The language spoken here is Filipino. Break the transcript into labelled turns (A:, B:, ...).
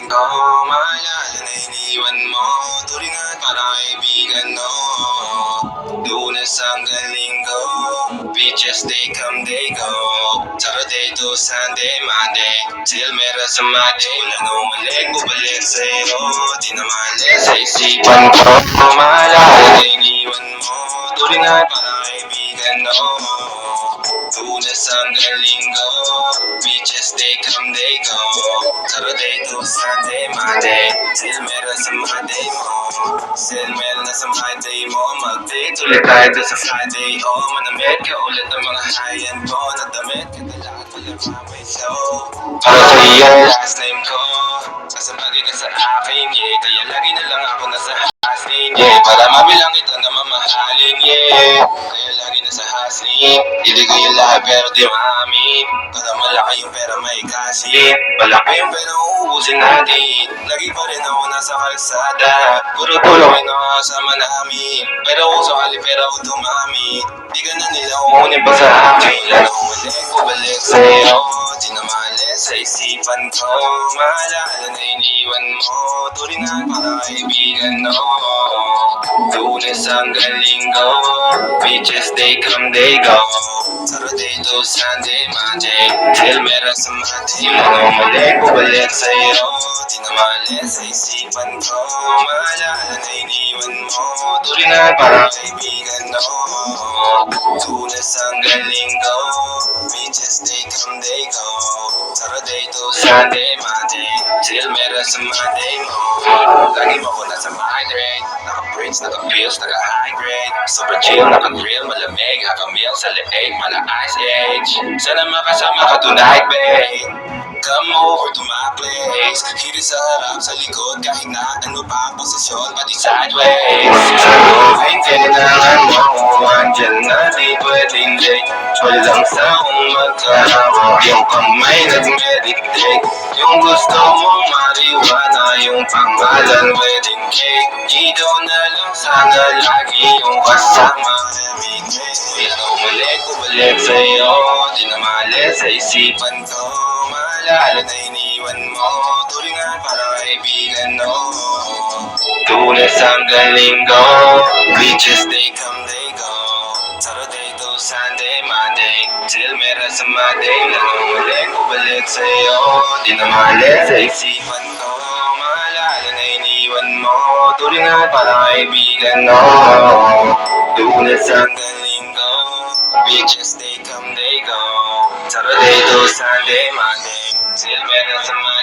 A: ko, maalala na iniwan mo. Turingan parang kaibigan, no. Lunes hanggang Linggo, beaches they come, they go. Saturday to Sunday, Monday, till meron sa Monday. Wala nang mali, bubalik sa'yo. Di na mali sa isipan ko, maalala na iniwan mo. Turingan parang kaibigan, no. Lunes hanggang Linggo, beaches they come, they go. Saturday to Sunday, Monday, till meron sa Monday mo. Still meron na sa Monday mo. Mag-date ulit tayo doon sa Friday. Oh, manamit ka ulit ng mga high-end mo. Nadamit ka na lahat, wala pa may show. Para sa iyo, last name ko. Kasabagay ka sa akin, yeah. Kaya lagi na lang ako nasa hustling, yeah. Para mabilang kita na mamahalin, yeah. Kaya lagi nasa hustling. Hindi ko yung lahat pero di maamin. Para malaki yung pera may kasin. Malaki yung pera uubusin natin. Lagi pa rin ako nasa kalsada. Puro tulong ay nakakasama namin. Pero kung sakali pera ko dumami, di ka na nila umunin pa sa akin. Lalo umalik, bubalik sa'yo. Di na mali sa isipan ko. Maalala na iniwan mo. Turingan para kaibigan, no. Lunes hanggang Linggo, beaches they come, they go. Saturday to Sunday, Monday, till meron sa Monday. Lalo umalik, bubalik sa'yo. Di na mali sa isipan ko. Maalala na iniwan mo. Turingan para kaibigan, no. Lunes hanggang Linggo, beaches they come, they go. Saturday to Sunday, Monday, till meron sa Monday mo. Lagi mo ko nasa migrate. Naka-braids, naka-pills, naka-high grade. Super chill, naka-grill, malamig. Haka-meal sa leeg, mala-ice age. Sana makasama ka tonight, babe. Come over to my place. Hiri sa harap, sa likod, kahit na ano pa ang posisyon, pati sideways. Sa loob ay kailangan mo, andyan na di pwedeng date. Walang saong magkahawak, yung kamay nag-meditate. Yung gusto mong mariwana, yung pangalan wedding cake. Dito na lang sana lagi yung kasama everyday. Yan ang umalik, bumalik sa'yo, di na mali sa isipan ko. Maalala na iniwan mo, turingan para kaibigan, no. Lunes hanggang Linggo, beaches they come, they go. Saturday to Sunday, Monday, till meron sa Monday. Lang umalik, bumalik sa'yo, di na mali sa isipan ko. Maalala na iniwan mo, turingan para kaibigan, no. Lunes hanggang Linggo, beaches they come, they go. Saturday to Sunday, Monday, till meron sa Monday.